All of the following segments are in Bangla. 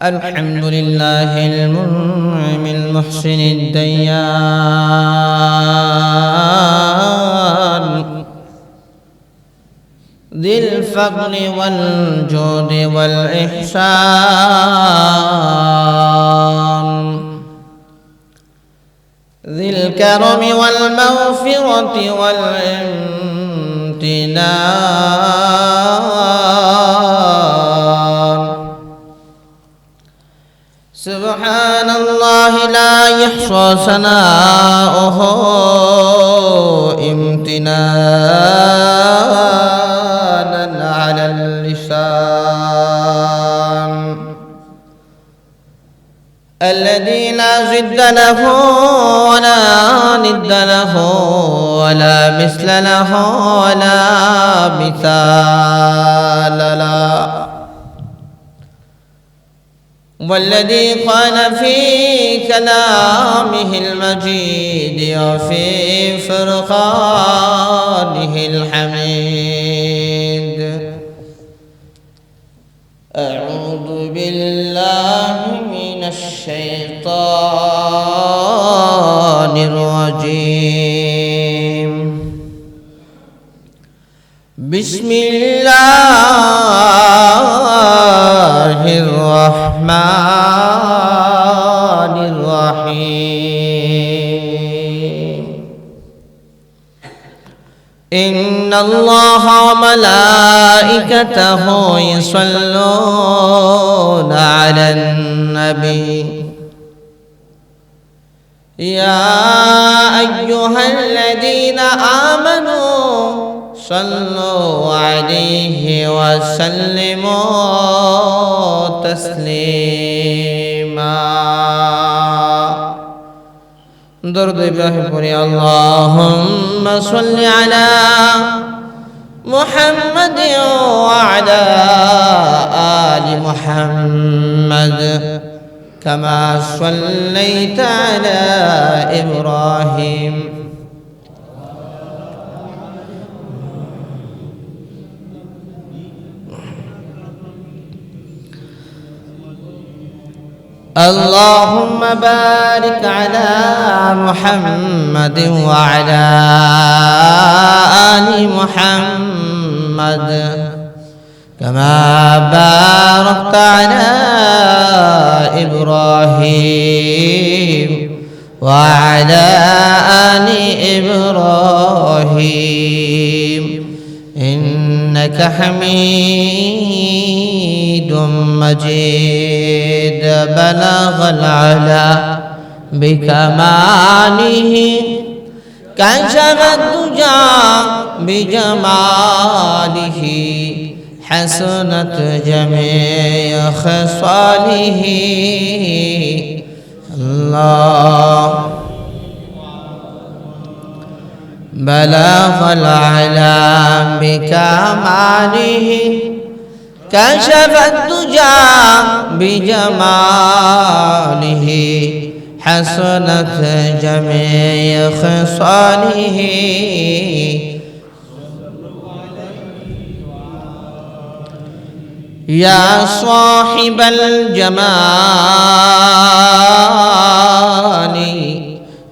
الحمد لله المنعم المحسن الديان ذي الفضل والجود والإحسان ذي الكرم والمغفرة والامتنان سبحان الله لا يحصى ثناؤه امتنانا على اللسان الذي لا ضد له ولا ند له ولا مثل له ولا مثال له والذي قال في كلامه المجيد وفي فرقانه الحميد أعوذ بالله من الشيطان الرجيم بسم الله الرحمن الرحيم إن الله وملائكته يصلون على النبي يا أيها الذين آمنوا صلوا عليه وسلموا تسليما درود إبراهيم قرئ اللهم صل على محمد وعلى آل محمد كما صليت على إبراهيم اللهم بارك على محمد وعلى آل محمد كما باركت على إبراهيم وعلى آل إبراهيم إنك حميد مجيد بلغ العلا بكماله كشف الدجى بجماله حسنت جميع خصاله الله بلغ العلا بكماله كشف الدجى بجماله حسنت جميع خصاله يا صاحب الجمال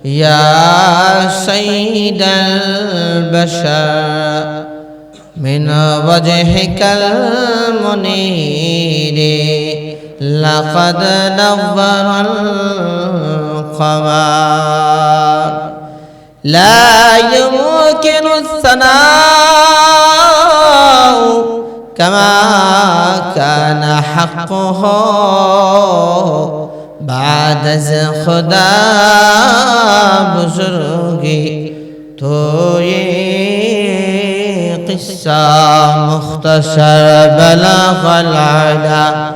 يا سيد البشر من وجهك المنير لقد نور القمر لا يمكن الثناء كما كان حقه بعد خدا بزرگی توی قصة مختصر بلغ العلا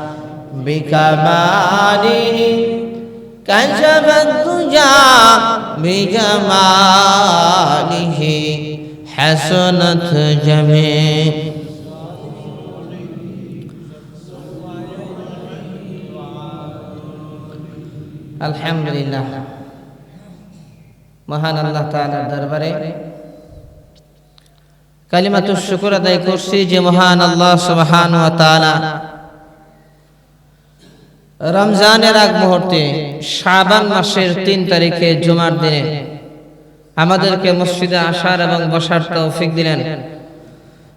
بكماله كشف الدجى بجماله حسنت جميع আলহামদুলিল্লাহ মহান আল্লাহ তাআলার দরবারে কালিমাতুশ শুকর আদায় করছি যে মহান আল্লাহ সুবহানাহু ওয়া তাআলা রমজানের আগ মুহূর্তে শাবান মাসের ৩ তারিখে জুমার দিনে আমাদেরকে মসজিদে আসার এবং বসার তৌফিক দিলেন।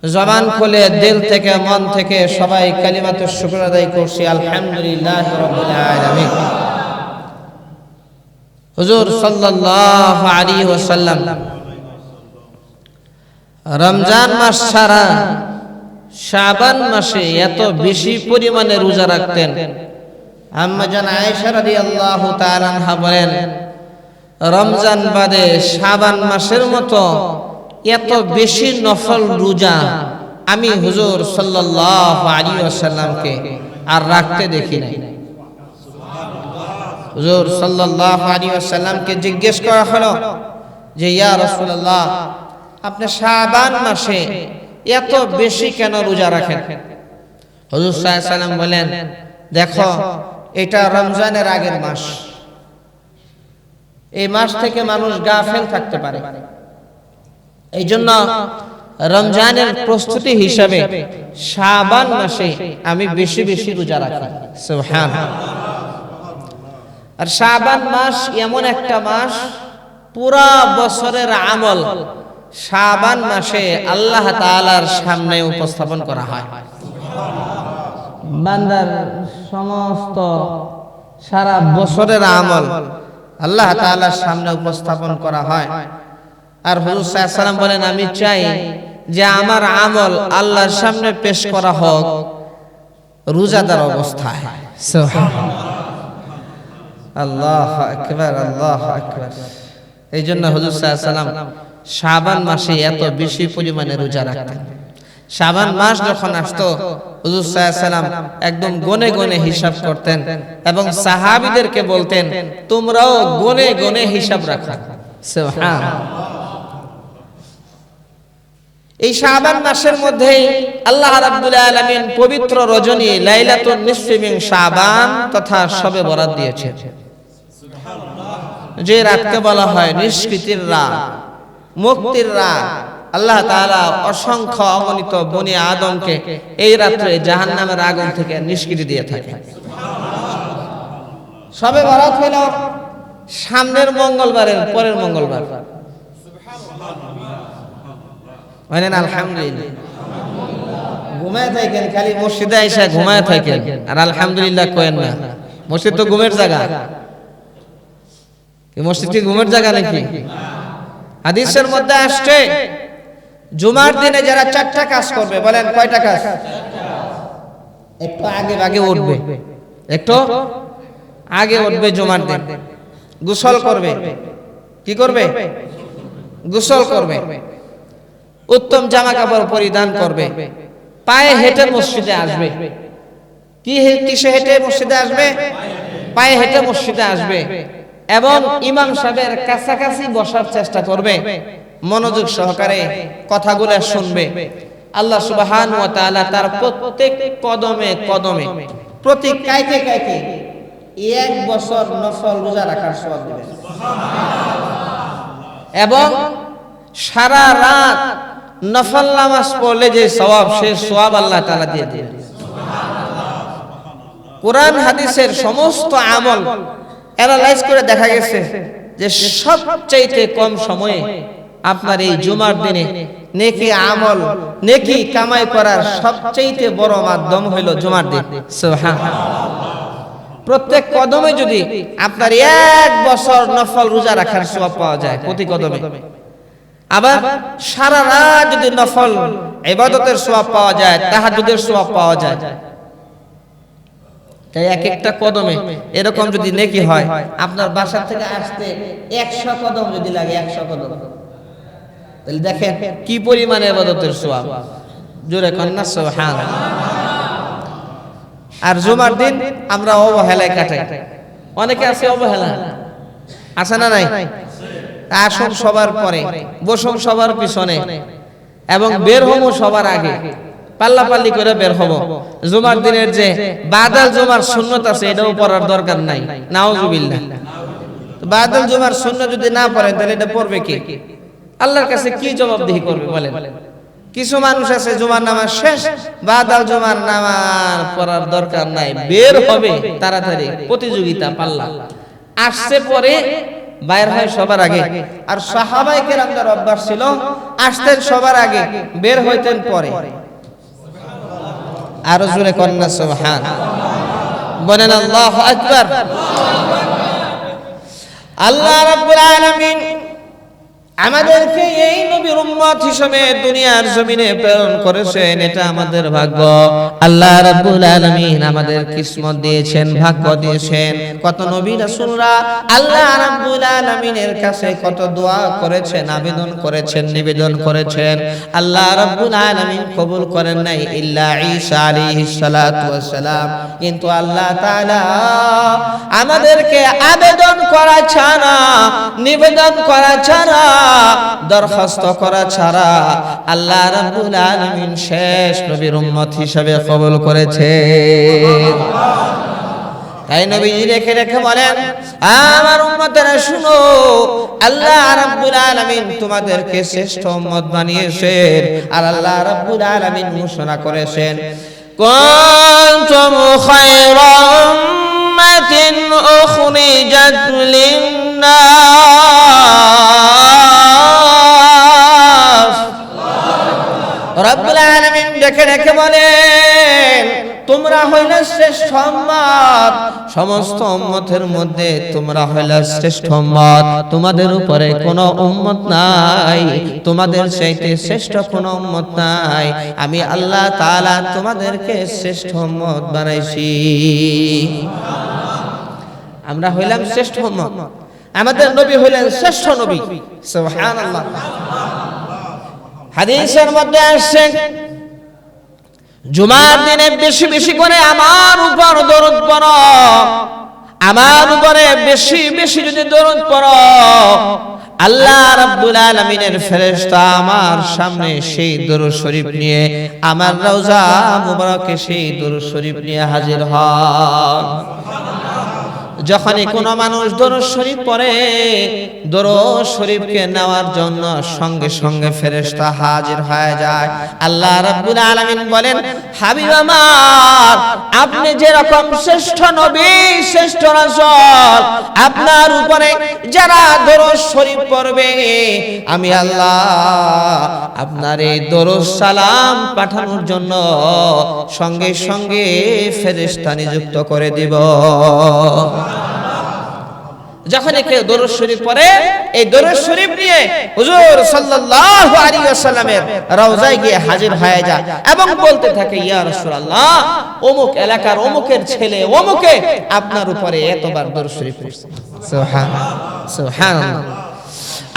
জবান খুলে দিল থেকে মন থেকে সবাই কালিমাতুশ শুকর আদায় করছি, আলহামদুলিল্লাহ রাব্বিল আলামিন। হুজুর সাল্লাল্লাহু আলাইহি ওয়াসাল্লাম রমজান মাস ছাড়া শাবান মাসে এত বেশি পরিমাণে রোজা রাখতেন। আম্মা জান আয়েশা রাদিয়াল্লাহু তাআলা আনহা বলেন, রমজান বাদে শাবান মাসের মতো এত বেশি নফল রোজা আমি হুজুর সাল্লাল্লাহু আলাইহি ওয়াসাল্লামকে আর রাখতে দেখি নাই। হুজুর সাল্লাল্লাহু আলাইহি ওয়াসাল্লামকে জিজ্ঞেস করা হলো যে ইয়া রাসূলুল্লাহ, আপনি শাবান মাসে এত বেশি কেন রোজা রাখেন? হুজুর সাল্লাল্লাহু আলাইহি ওয়াসাল্লাম বলেন, দেখো, এটা রমজানের আগের মাস। এই মাস থেকে মানুষ গাফেল থাকতে পারে। এই জন্য রমজানের প্রস্তুতি হিসাবে শাবান মাসে আমি বেশি বেশি রোজা রাখি। সুবহানাল্লাহ। আর শাবান মাস এমন একটা মাস, পুরা বছরের আমল শাবান মাসে আল্লাহ তাআলার সামনে উপস্থাপন করা হয়। বান্দার সমস্ত সারা বছরের আমল আল্লাহ তাআলার সামনে উপস্থাপন করা হয়। আর হুজুর সাল্লাল্লাহু আলাইহি ওয়াসাল্লাম বলেন, আমি চাই যে আমার আমল আল্লাহর সামনে পেশ করা হোক রোজাদার অবস্থায়। সুবহানাল্লাহ, আল্লাহু আকবার, আল্লাহু আকবার। এই জন্য হুজুর সাল্লাল্লাহু আলাইহি ওয়াসাল্লাম শাবান মাসে এত বেশি পরিমাণে রোজা রাখতেন। শাবান মাস যখন আসতো হুজুর সাল্লাল্লাহু আলাইহি ওয়াসাল্লাম একদম গনে গনে হিসাব করতেন এবং সাহাবীদেরকে বলতেন, তোমরাও গনে গনে হিসাব রাখো। সুবহানাল্লাহ। এই শাবান মাসের মধ্যেই আল্লাহ রাব্বুল আলামিন পবিত্র রজনী লাইলাতুন নিসফি মিন শাবান তথা শবে বরাত দিয়েছেন। যে রাতকে বলা হয় নিষ্কৃতির রাত, মুক্তির রাত। আল্লাহ তাআলা অসংখ্য অগণিত বনি আদমকে এই রাত্রে জাহান্নামের আগুন থেকে নিষ্কৃতি দিয়ে থাকে। শবে বরাত হইল সামনের মঙ্গলবারের পরের মঙ্গলবার। বলেন আলহামদুলিল্লাহ। ঘুমায় থাকেন, খালি মসজিদে এসে ঘুমায় থাকেন আর আলহামদুলিল্লাহ কয়েন না। মসজিদ তো ঘুমের জায়গা। মসজিদ কি ঘুমের জায়গা নাকি? হাদিসের মধ্যে আসছে, জুমার দিনে যারা 4টা কাজ করবে, বলেন কয়টা কাজ? একটু আগে আগে উঠবে, একটু আগে উঠবে জুমার দিন। গোসল করবে। কি করবে? গোসল করবে। উত্তম জামা কাপড় পরিধান করবে। পায়ে হেঁটে মসজিদে আসবে। কিসে হেঁটে মসজিদে আসবে? পায়ে হেঁটে মসজিদে আসবে এবং ইমাম সাহেবের কাছাকাছি বসার চেষ্টা করবে। মনোযোগ সহকারে কথাগুলো শুনবে। আল্লাহ সুবহানাহু ওয়া তাআলা তার প্রত্যেক কদমে কদমে, প্রতি কাইতে কাইতে 1 বছর নফল রোজা রাখার সওয়াব দিবেন। এবং সারা রাত নফল নামাজ পড়লে যে সওয়াব, সেই সওয়াব আল্লাহ তাআলা দিয়ে দিবেন। কোরআন হাদিসের সমস্ত আমল অ্যানালাইজ করে দেখা গেছে যে সবচাইতে কম সময়ে আপনার এই জুমার দিনে নেকি আমল, নেকি কামাই করার সবচাইতে বড় মাধ্যম হইল জুমার দিন। সুবহানাল্লাহ। প্রত্যেক কদমে যদি আপনার 1 বছর নফল রোজা রাখার সওয়াব পাওয়া যায় প্রতি কদমে, আবার সারা রাত যদি নফল ইবাদতের সওয়াব পাওয়া যায়, তাহাজ্জুদের সওয়াব পাওয়া যায়, তাই এক একটা কদমে এরকম যদি নেকি হয়, আপনার বাসা থেকে আসতে 100 কদম যদি লাগে, 100 কদম, তাহলে দেখেন কি পরিমাণে ইবাদতের সওয়াব। জোরে কন্না সুবহানাল্লাহ। আর জুমার দিন আমরা অবহেলায় কাটাই। অনেকে আছে অবহেলা, আছে না নাই? আসুন সবার পরে, বসুন সবার পিছনে এবং বের হবো সবার আগে, পাল্লাপাল্লি করে বের হবো। জুমার দিনের যে বাদাল জুমার সুন্নত আছে, এটাও পড়ার দরকার নাই। নাউজুবিল্লাহ। বাদাল জুমার সুন্নত যদি না পড়েন তাহলে এটা পড়বে কে? আল্লাহর কাছে কি জবাবদিহি করবে বলেন? কিছু মানুষ আছে জুমার নামাজ শেষ, বাদাল জুমার নামাজ পড়ার দরকার নাই, বের হবে তাড়াতাড়ি, প্রতিযোগিতা পাল্লা আসছে পরে বাইর হয় সবার আগে। আর সাহাবায়ে কেরামদের অভ্যাস ছিল আসতেন সবার আগে, বের হইতেন পরে। আরো জোরে কন্যা সুবহান, বলেন আল্লাহু আকবার। আল্লাহ রাব্বুল আলামিন আমাদেরকে এই নবীর উম্মত হিসেবে দুনিয়ার জমিনে প্রেরণ করেছেন, এটা আমাদের ভাগ্য। আল্লাহ রাব্বুল আলামিন আমাদের কিসমত দিয়েছেন, ভাগ্য দিয়েছেন। কত নবী রাসূলরা আল্লাহ রাব্বুল আলামিনের কাছে কত দোয়া করেছেন, আবেদন করেছেন, নিবেদন করেছেন। আল্লাহ রাব্বুল আলামিন কবুল করেন নাই ইল্লা ঈসা আলাইহিস সালাতু ওয়াস সালাম। কিন্তু আল্লাহ তাআলা আমাদেরকে আবেদন করা ছাড়া, নিবেদন করা ছাড়া, দরখাস্ত করা ছাড়া আল্লাহ রাব্বুল আলামিন শেষ নবীর উম্মত হিসেবে কবুল করেছেন। তাই নবীজি রেখে রেখে বলেন, আমার উম্মতেরা শুনো, আল্লাহ রাব্বুল আলামিন তোমাদেরকে শ্রেষ্ঠ উম্মত বানিয়েছেন। আর আল্লাহ রাব্বুল আলামিন ঘোষণা করেছেন, কুনতুম খায়রা উম্মাতিন উখরিজাত লিন-নাস। রব্বুল আলামিন দেখে দেখে বলেন, তোমরা হইলে শ্রেষ্ঠ উম্মত, সমস্ত উম্মতের মধ্যে তোমরা হইলে শ্রেষ্ঠ উম্মত। তোমাদের উপরে কোনো উম্মত নাই, তোমাদের চাইতে শ্রেষ্ঠ কোনো উম্মত নাই। আমি আল্লাহ তাআলা তোমাদেরকে শ্রেষ্ঠ উম্মত বানাইছি। আমরা হইলাম শ্রেষ্ঠ উম্মত, আমাদের নবী হইলেন শ্রেষ্ঠ নবী। সুবহানাল্লাহ। হাদিসের মধ্যে আসছে, জুমার দিনে বেশি বেশি করে আমার উপর দরুদ পড়ো, আমার উপরে বেশি বেশি যদি দরুদ পড়ো, আল্লাহ রাব্বুল আলামিনের ফেরেশতা আমার সামনে সেই দরুদ শরীফ নিয়ে, আমার রওজা মুবারকে সেই দরুদ শরীফ নিয়ে হাজির হন। যখনই কোনো মানুষ দরুদ শরীফ পড়ে, দরুদ শরীফকে নেওয়ার জন্য সঙ্গে সঙ্গে ফেরেশতা হাজির হয়ে যায়। আল্লাহ রাব্বুল আলামিন বলেন, হাবিব আমার, আপনি যেরকম শ্রেষ্ঠ নবী, শ্রেষ্ঠ রাসূল, আপনার উপরে যারা দরুদ শরীফ পড়বে, আমি আল্লাহ আপনার এই দরুদ সালাম পাঠানোর জন্য সঙ্গে সঙ্গে ফেরেশতা নিযুক্ত করে দিব। যখন কেউ দরুদ শরীফ পড়ে, এই দরুদ শরীফ নিয়ে হুজুর সাল্লাল্লাহু আলাইহি ওয়াসাল্লামের রওজায় গিয়ে হাজির হয়ে যায় এবং বলতে থাকে, ইয়া রাসূলুল্লাহ, অমুক এলাকার অমুকের ছেলে অমুকে আপনার উপরে এতবার দরুদ শরীফ পড়ছে। সুবহানাল্লাহ, সুবহানাল্লাহ।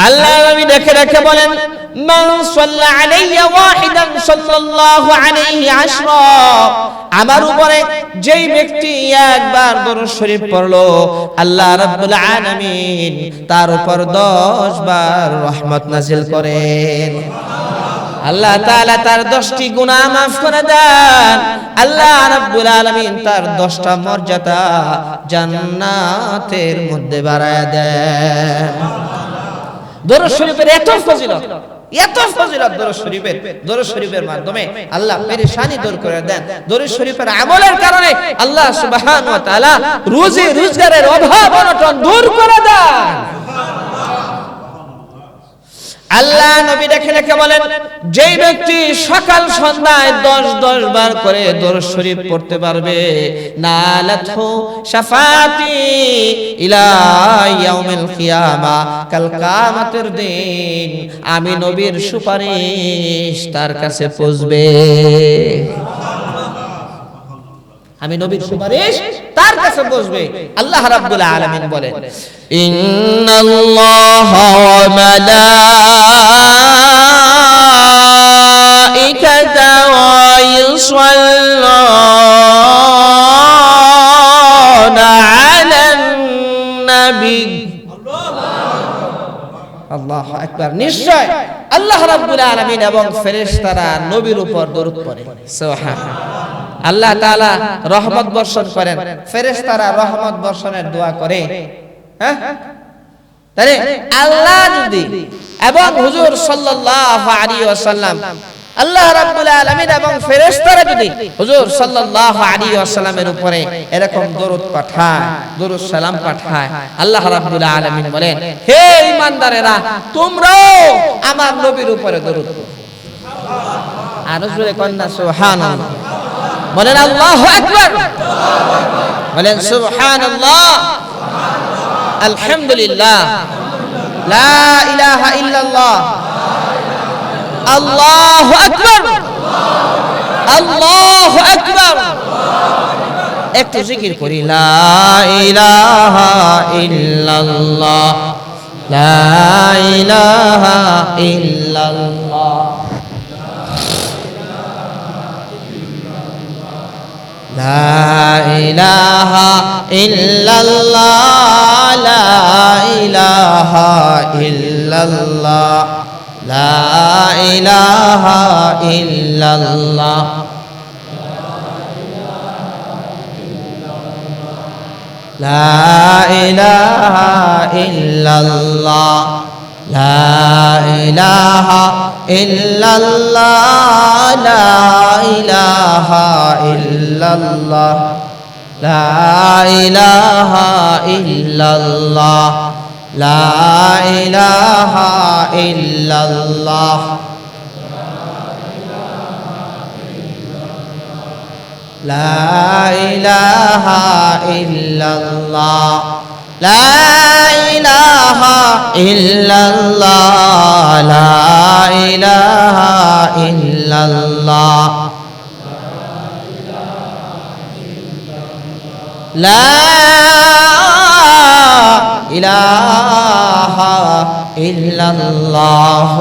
আল্লাহ নবী দেখে দেখে বলেন, মান সাল্লা আলাইয়া ওয়াহিদান সাল্লাল্লাহু আলাইহি আশরা। আমার উপরে যেই ব্যক্তি একবার দরুদ শরীফ পড়লো, আল্লাহ রাব্বুল আলামিন তার উপর 10 বার রহমত নাজিল করেন। আল্লাহ তাআলা তার 10টি গুনাহ মাফ করে দেন। আল্লাহ রাব্বুল আলামিন তার 10টা মর্যাদা জান্নাতের মধ্যে বাড়ায়া দেন। দরুদ শরীফের এত ফজিলত, এত ফজিলত দরুদ শরীফের। দরুদ শরীফের মাধ্যমে আল্লাহ পেরেশানি দূর করে দেন। দরুদ শরীফের আমলের কারণে আল্লাহ সুবহানাহু ওয়া তাআলা রুজি রোজগারের অভাব অনটন দূর করে দেন। আল্লাহ নবী দেখে দেখে বলেন, যেই ব্যক্তি সকাল সন্ধ্যায় 10 বার করে দরুদ শরীফ পড়তে পারবে, নালাতহু শাফাতি ইলা ইয়াউমিল কিয়ামা, কাল কিয়ামতের দিন আমি নবীর সুপারিশ তার কাছে পৌঁছবে। আমি নবীর সুপারিশ তার কাছে পৌঁছবে। আল্লাহ রাব্বুল আলামিন বলেন, ইন্নাল্লাহা ওয়া মালাইকাতাহু ইউসাল্লুনা আলান নবী। আল্লাহু আকবার। নিশ্চয় আল্লাহ রাব্বুল আলামিন এবং ফেরেশতারা নবীর উপর দরুদ পড়ে। সুবহানাল্লাহ। আল্লাহ তাআলা রহমত বর্ষণ করেন, ফেরেশতারা রহমত বর্ষণের দোয়া করে। হ্যাঁ, তাহলে আল্লাহ যদি এবং হুজুর সাল্লাল্লাহু আলাইহি ওয়াসাল্লাম আল্লাহ রাব্বুল আলামিন এবং ফেরেশতারা যদি হুজুর সাল্লাল্লাহু আলাইহি ওয়াসাল্লামের উপরে এরকম দরুদ পাঠায়, দরুদ সালাম পাঠায়, আল্লাহ রাব্বুল আলামিন বলেন, হে ঈমানদারেরা, তোমরাও আমার নবীর উপরে দরুদ পড়ো। আর জোরে কন্না সুবহানাল্লাহ, বলেন আল্লাহু আকবার, বলেন সুবহানাল্লাহ, আলহামদুলিল্লাহ, লা ইলাহা ইল্লাল্লাহ, আল্লাহু আকবার, আল্লাহু আকবার। একটু জিকির করি, লা ইলাহা ইল্লাল্লাহ, লা ইলাহা ইল্লাল্লাহ, লা ইলাহা ইল্লাল্লাহ, লা ইলাহা ইল্লাল্লাহ, লা ইলাহা ইল্লাল্লাহ, লা ইলাহা ইল্লাল্লাহ, লা ইলাহা ইল্লাল্লাহ, লা ইলাহা ইল্লাল্লাহ, লা ইলাহা ইল্লাল্লাহ, লা ইলাহা ইল্লাল্লাহ, লা ইলাহা ইল্লাল্লাহ, লা ইলাহা ইল্লাল্লাহ, লা ইলাহা ইল্লাল্লাহ, লা ইলাহা ইল্লাল্লাহ,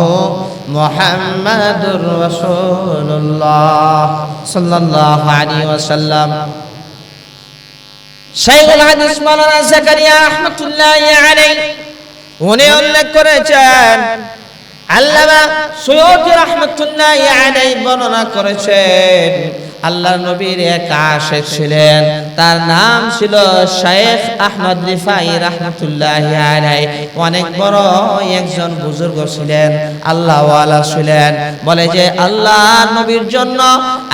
মুহাম্মাদুর রাসূলুল্লাহ সাল্লাল্লাহু আলাইহি ওয়াসাল্লাম। শাইখুল হাদিস মাওলানা জাকারিয়া রাহমাতুল্লাহি আলাইহি উনি উল্লেখ করেছেন, আল্লামা সুয়ুতী রাহমাতুল্লাহি আলাইহি বর্ণনা করেছেন, আল্লাহর নবীর এক আশিক ছিলেন, তার নাম ছিল শেখ আহমদ রিফাই রাহমাতুল্লাহি আলাইহি। অনেক বড় একজন বুজুর্গ ছিলেন, আল্লাহওয়ালা ছিলেন। বলে যে আল্লাহর নবীর জন্য,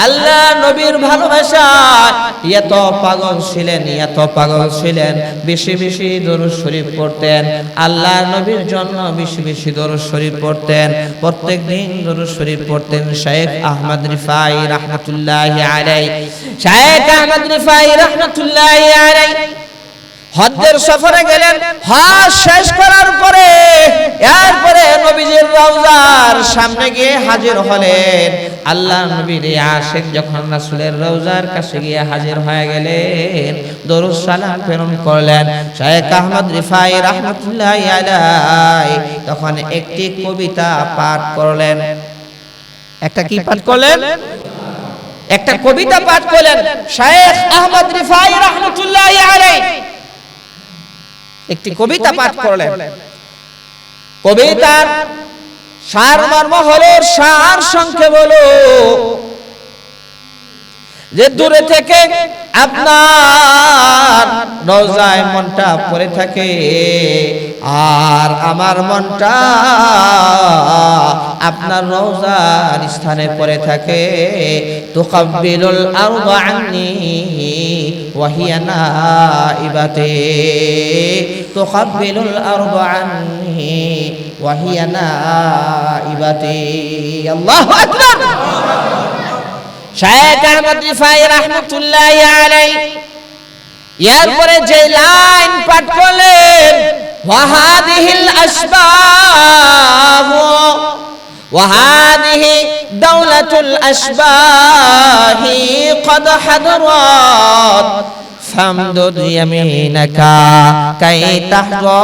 আল্লাহর নবীর ভালোবাসায় এত পাগল ছিলেন, এত পাগল ছিলেন, বেশি বেশি দরুদ শরীফ পড়তেন। আল্লাহর নবীর জন্য বেশি বেশি দরুদ শরীফ পড়তেন, প্রত্যেক দিন দরুদ শরীফ পড়তেন শেখ আহমদ রিফাই রাহমাতুল্লাহি আলাইহি। শেখ আহমদ রিফাই রাহমাতুল্লাহি আলাইহি হজ্জের সফরে গেলেন। হজ শেষ করার পরে এরপরে নবীজির রওজার সামনে গিয়ে হাজির হলেন। আল্লাহর নবীর আশিক যখন রাসূলের রওজার কাছে গিয়ে হাজির হয়ে গেলেন, দরুদ সালাম প্রেরণ করলেন। শেখ আহমদ রিফাই রাহমাতুল্লাহি আলাইহি তখন একটি কবিতা পাঠ করলেন। একটা কি পাঠ করলেন? একটা কবিতা পাঠ করলেন শেখ আহমদ রিফাই রাহমাতুল্লাহি আলাইহি। একটি কবিতা পাঠ করলেন। কবিতার সারমর্ম হলো, সার সংক্ষেপ হলো যে দূরে থেকে আপনার রওজায় মনটা পড়ে থাকে, আর আমার মনটা আপনার রওজার স্থানে পড়ে থাকে। তুকাব্বিলুল আরদু আন্নি ওয়া হিয়া নাইবাতি, তুকাব্বিলুল আরদু আন্নি ওয়া হিয়া নাইবাতি। আল্লাহু আকবার। শেখ আহমদ রিফাই রাহমাতুল্লাহি আলাইহি এরপরে যে লাইন পাঠ করলেন, ওয়াহাদিহিল আসবাহ ওয়াহাদিহি দাওলাতুল আসবাহি কদ হাদরাত ফামদুদ ইয়ামিনাকা কাই তাহযা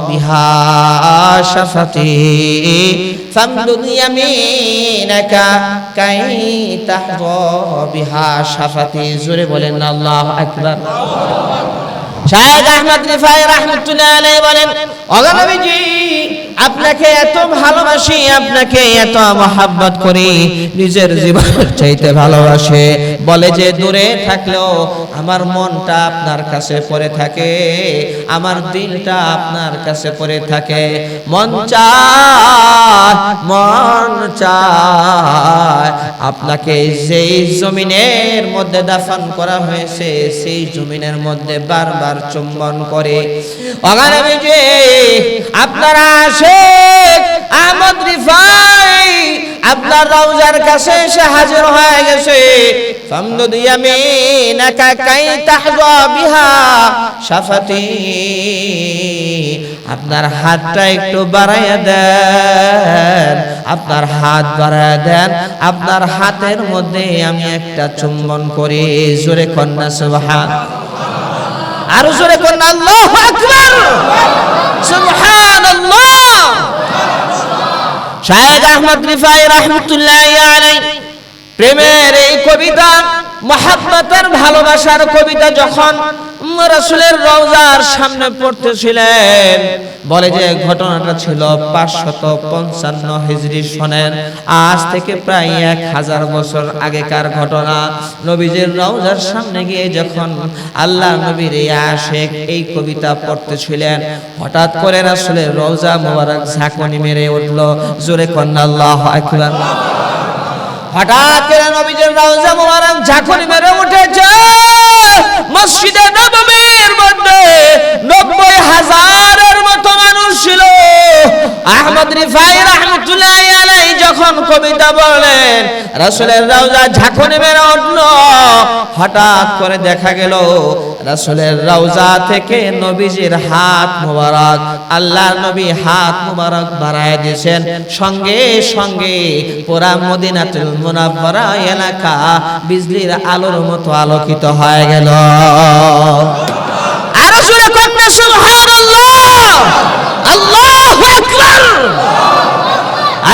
বিহা শাফাতি, ফামদুদ ইয়ামিনাকা কাই তাহযা বিহা শাফাতি। জোরে বলেন আল্লাহু আকবার। শেখ আহমদ রিফাই রাহমাতুল্লাহি আলাইহি বলেন, ওগো নবীজি, আপনাকে এত ভালোবাসি, আপনাকে এত মহব্বত করি, নিজের জীবনের চাইতে ভালোবাসে। বলে যে দূরে থাকলেও আমার মনটা আপনার কাছে পড়ে থাকে, আমার দিলটা আপনার কাছে পড়ে থাকে। মন চায় আপনাকে যেই জমিনের মধ্যে দাফন করা হয়েছে সেই জমিনের মধ্যে বারবার চুম্বন করে। ওখানে আপনার আশিক আহমদ রিফাই আপনার রওজার কাছে এসে হাজির হয়ে গেছে। ফামদুদ ইয়ামিনাকা কাই তাহযা বিহা শাফাতি, আপনার হাতটা একটু বাড়াইয়া দেন, আপনার হাত বাড়াইয়া দেন, আপনার হাতের মধ্যে আমি একটা চুম্বন করি। জোরে কন্যা সুবহান, আরো জোরে কন্যা আল্লাহু আকবার, সুবহানাল্লাহ। শায়েখ আহমদ রিফাই রাহমাতুল্লাহি আলাইহি প্রেমের এই কবিতা, মহব্বতের ভালোবাসার কবিতা যখন রাসূলের রওজার সামনে পড়তেছিলেন, বলে যে ঘটনাটা ছিল 555 হিজরি সনের, আজ থেকে প্রায় 1000 বছর আগেকার ঘটনা। নবীজির রওজার সামনে গিয়ে যখন আল্লাহ নবীর আশিক এই কবিতা পড়তেছিলেন, হঠাৎ করে রাসূলের রওজা মোবারক ঝাঁকুনি মেরে উঠল। জোরে কন্না আল্লাহু আকবার। হঠাৎ করে নবীজির রওজা মোবারক ঝাঁকুনি মেরে উঠেছে। মসজিদে নববীর মধ্যে 90,000-এর মতো মানুষ ছিল। আহমদ রিফাই রাহমাতুল্লাহি আলাইহি যখন কবিতা বললেন, রাসূলের রওজা ঝাঁকুনি মেরে উঠল। হঠাৎ করে দেখা গেল রাসূলের রওজা থেকে নবীজির হাত মোবারক, আল্লাহর নবী হাত মোবারক বাড়ায় দিয়েছেন। সঙ্গে সঙ্গে পুরা মদিনাতুল মুনাওয়ারা এলাকা বিজলির আলোর মতো আলোকিত হয়ে গেল। আর জোরে কন্যা সুবহানাল্লাহ, আল্লাহু আকবার।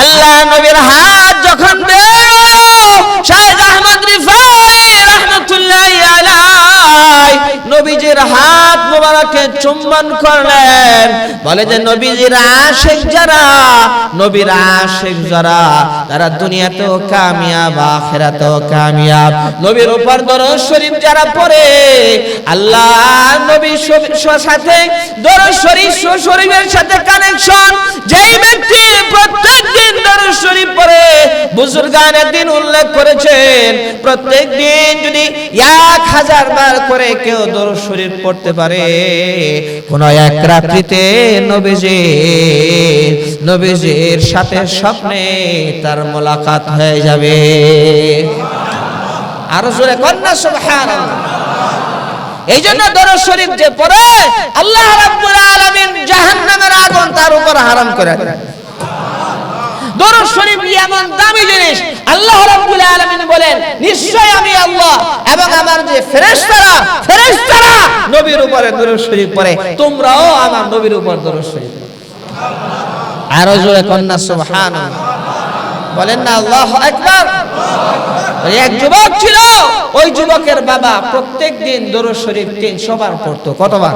আল্লাহ নবীর হাত যখন বের শায়েখ আহমদ রিফাই রাহমাতুল্লাহি আলাইহি নবীজির হাত মোবারকে চুম্বন করলেন। বলে যে নবীজির আশিক যারা, নবীর আশিক যারা, তারা দুনিয়াতেও কামিয়াব আখিরাতেও কামিয়াব। নবীর উপর দরুদ শরীফ যারা পড়ে, আল্লাহ নবীর সাথে দরুদ শরীফের সাথে কানেকশন যেই ব্যক্তি প্রত্যেকদিন দরুদ শরীফ পড়ে, বুজুর্গানে দিন উল্লেখ করেছেন প্রত্যেকদিন যদি 1000 বার করে কেউ দরুদ শরীফ পড়তে পারে, কোন এক রাত্রিতে নবীজির সাথে স্বপ্নে তার মোলাকাত হয়ে যাবে। আরো জোরে কন্যা সুবহানাল্লাহ। এই জন্য দরুদ শরীফ যে পড়ে আল্লাহ রাব্বুল আলামিন জাহান্নামের আগুন তার উপর হারাম করে দেন। দরুদ শরীফ এমন দামি জিনিস, আল্লাহ রাব্বুল আলামিন বলেন নিশ্চয় আমি আল্লাহ এবং আমার যে ফেরেশতারা নবীর উপরে দরুদ শরীফ পড়ে, তোমরাও আমার নবীর উপর দরুদ শরীফ পড়ো। আর জোরে কন্যা সুবহানাল্লাহ বলেন না আল্লাহু আকবার। এক যুবক ছিল, ওই যুবকের বাবা প্রত্যেকদিন দরুদ শরীফ 300 বার পড়তো। কতবার?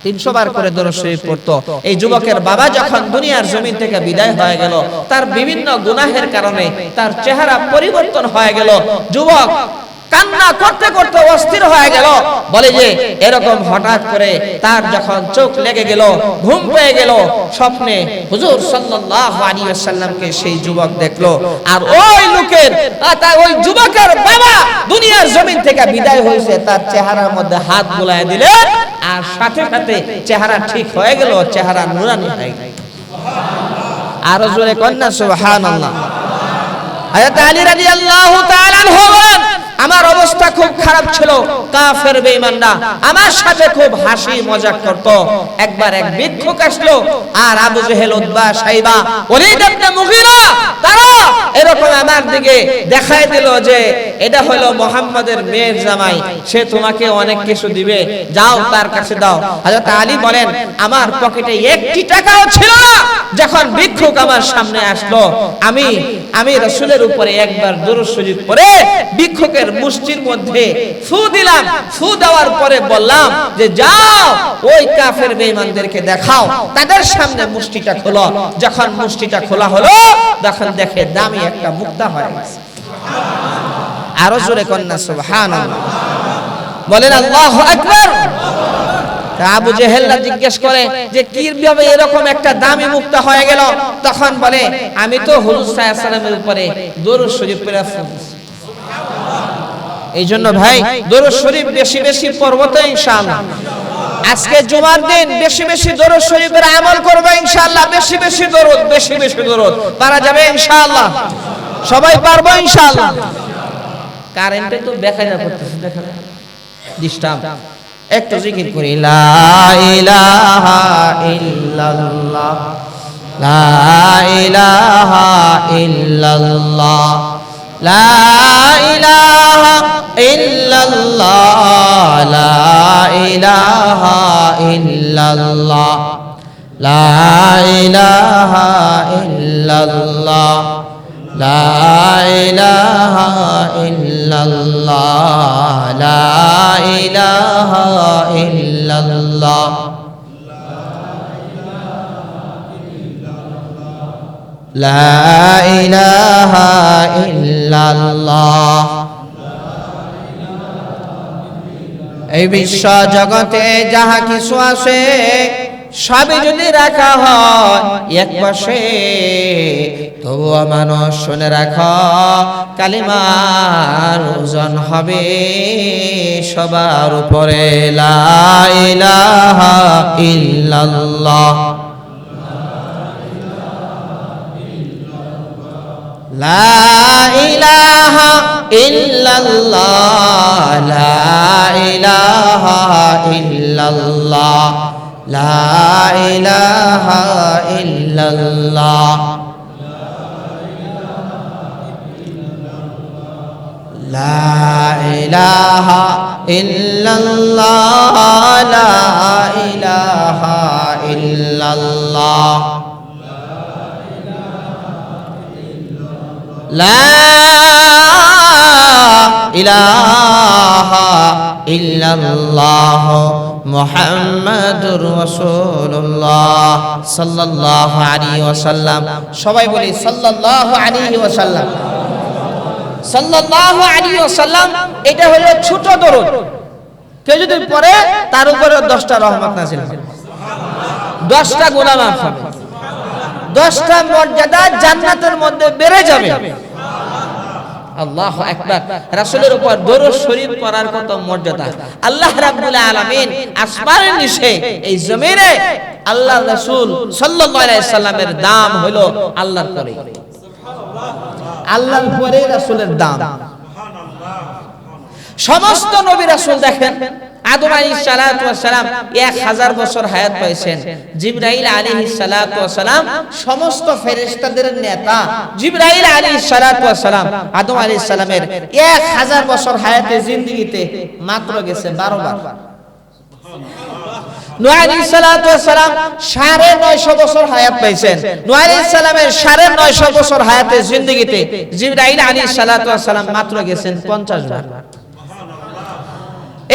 300 বার করে দরুদ শরীফ পড়তো। এই যুবকের বাবা যখন দুনিয়ার জমিন থেকে বিদায় হয়ে গেল, তার বিভিন্ন গুনাহের কারণে তার চেহারা পরিবর্তন হয়ে গেল। যুবক কান্না করতে করতে অস্থির হয়ে গেল। বলে যে এরকম হঠাৎ করে তার যখন চোখ লেগে গেল, ঘুম পেয়ে গেল, স্বপ্নে হুজুর সাল্লাল্লাহু আলাইহি ওয়াসাল্লামকে সেই যুবক দেখলো। আর ওই যুবকের বাবা দুনিয়ার জমিন থেকে বিদায় হয়েছে, তার চেহারার মধ্যে হাত বুলায় দিলে আর সাথে সাথে চেহারা ঠিক হয়ে গেল, চেহারা নূরানি হয়ে গেল। আরো জোরে কন্যা সুবহানাল্লাহ। হযরত আলী রাদিয়াল্লাহু তাআলা আনহু বলেন, আমার অবস্থা খুব খারাপ ছিল, কাফের বেঈমানরা আমার সাথে খুব হাসি মজাক করত। একবার এক ভিক্ষুক আসলো, আর আবু জেহেল, উতবা, শাইবা, ওলীদ ইবনে মুগীরা তারা এরকম আমার দিকে দেখায় দিল যে এটা হলো মুহাম্মাদের মেয়ের জামাই, সে তোমাকে অনেক কিছু দিবে, যাও তার কাছে দাও। হযরত আলী বলেন, আমার পকেটে 1টি টাকাও ছিল না। যখন ভিক্ষুক আমার সামনে আসলো, আমি রাসূলের উপরে একবার দরুদ শরীফ পড়ে ভিক্ষুকের মুষ্টির মধ্যে ফু দিলাম। ফু দেওয়ার পরে বললাম যে যাও ওই কাফের বেঈমানদেরকে দেখাও, তাদের সামনে মুষ্টিটা খোলো। যখন মুষ্টিটা খোলা হলো, তখন দেখে দামি একটা মুক্তা হয়ে গেছে। আরো জোরে কন্যা সুবহানাল্লাহ। বলেন আল্লাহু আকবার। আবু জেহেলরা জিজ্ঞেস করে যে কিভাবে এরকম একটা দামি মুক্তা হয়ে গেল, তখন বলে আমি তো হুজুর সাল্লাল্লাহু আলাইহি ওয়াসাল্লামের উপরে দরুদ শরীফ পড়েছি। এই জন্য ভাই দরুদ শরীফ বেশি বেশি পড়ব তো ইনশাআল্লাহ। আজকে জুমার দিন বেশি বেশি দরুদ শরীফের আমল করব ইনশাআল্লাহ। বেশি বেশি দরুদ পারা যাবে ইনশাআল্লাহ, সবাই পারবো ইনশাআল্লাহ। কারেন্টে তো বেকায়দা করতেছে, দেখা ডিস্টার্ব। একটু জিকির করি, লা ইলাহা ইল্লাল্লাহ, লা ইলাহা ইল্লাল্লাহ, লা ইলাহা ইল্লাল্লাহ, লা ইলাহা ইল্লাল্লাহ, লা ইলাহা ইল্লাল্লাহ, লা ইলাহা ইল্লাল্লাহ, লা ইলাহা ইল্লাল্লাহ, লা ইলাহা ইল্লাল্লাহ। এই বিশ্ব জগতে যাহা কিছু আছে সবই যদি রাখা হয় এক পাশে, তবুও মানুষ শুনে রাখো কালিমার ওজন হবে সবার উপরে। লা ইলাহা ইল্লাল্লাহ, লা ইলাহা ইল্লাল্লাহ, লা ইলাহা ইল্লাল্লাহ, লা ইলাহা ইল্লাল্লাহ, লা ইলাহা ইল্লাল্লাহ, লা ইলাহা ইল্লাল্লাহ, লা ইলাহা ইল্লাল্লাহ মুহাম্মাদুর রাসূলুল্লাহ সাল্লাল্লাহু আলাইহি ওয়াসাল্লাম। সবাই বলি সাল্লাল্লাহু আলাইহি ওয়াসাল্লাম, সাল্লাল্লাহু আলাইহি ওয়াসাল্লাম। এটা হলো ছোট দরুদ, কেউ যদি পড়ে তার উপরে 10টা রহমত নাযিল হবে, 10টা গুনাহ মাফ হবে, 10টা মর্যাদা জান্নাতের মধ্যে বেড়ে যাবে। আল্লাহু আকবার। রাসূলের উপর দরুদ শরীফ পড়ার কত মর্যাদা। আল্লাহ রাব্বুল আলামিন আসমানের নিচে এই জমিনে আল্লাহর রাসূল সাল্লাল্লাহু আলাইহি সাল্লামের দাম হলো আল্লাহর পরে, আল্লাহর পরে রাসূলের দাম। সমস্ত নবী রাসূল দেখেন, আদম আলাইহিস সালাতু ওয়াস সালাম 1000 বছর হায়াত পাইছেন। জিবরাইল আলাইহিস সালাতু ওয়াস সালাম সমস্ত ফেরেশতাদের নেতা। জিবরাইল আলাইহিস সালাতু ওয়াস সালাম আদম আলাইহিস সালামের 1000 বছর হায়াতে জিন্দেগিতে মাত্র গেছে 12 বার। নূহ আলাইহিস সালাতু ওয়াস সালাম 950 বছর হায়াত পাইছেন। নূহ আলাইহিস সালামের 950 বছর হায়াতে জিন্দেগিতে জিবরাইল আলাইহিস সালাতু ওয়াস সালাম মাত্র গেছেন 50 বার।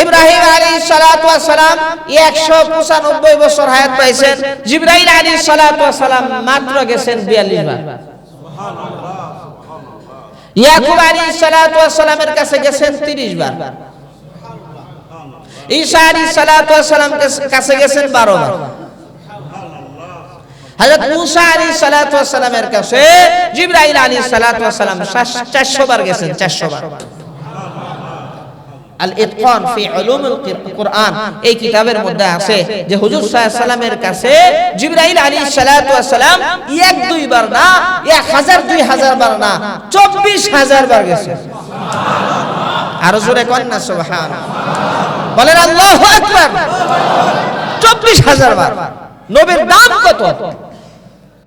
ইব্রাহিম আলাইহিস সালাতু ওয়াস সালাম 195 বছর হায়াত পাইছেন। জিবরাইল আলাইহিস সালাতু ওয়াস সালাম মাত্র গেছেন 42 বার। ইয়াকুব আলাইহিস সালাতু ওয়াস সালামের কাছে গেছেন 30 বার। ঈসা আলাইহিস সালাতু ওয়াস সালাম কাছে গেছেন 12 বার। হযরত মূসা আলাইহিস সালাতু ওয়াস সালামের কাছে জিবরাইল আলাইহিস সালাতু ওয়াস সালাম 400 বার গেছেন, 400 বার। আল ইতকান ফি উলুমুল কুরআন এই কিতাবের মধ্যে আছে যে হুজুর সাল্লাল্লাহু আলাইহি সাল্লামের কাছে জিবরাইল আলাইহিস সালাতু ওয়াস সালাম 1-2 বার না, 1000-2000 বার না, 24000 বার গেছে। আর জোরে কোন না সুবহানাল্লাহ, বলেন আল্লাহু আকবার। 24000 বার। নবীর দাম কত,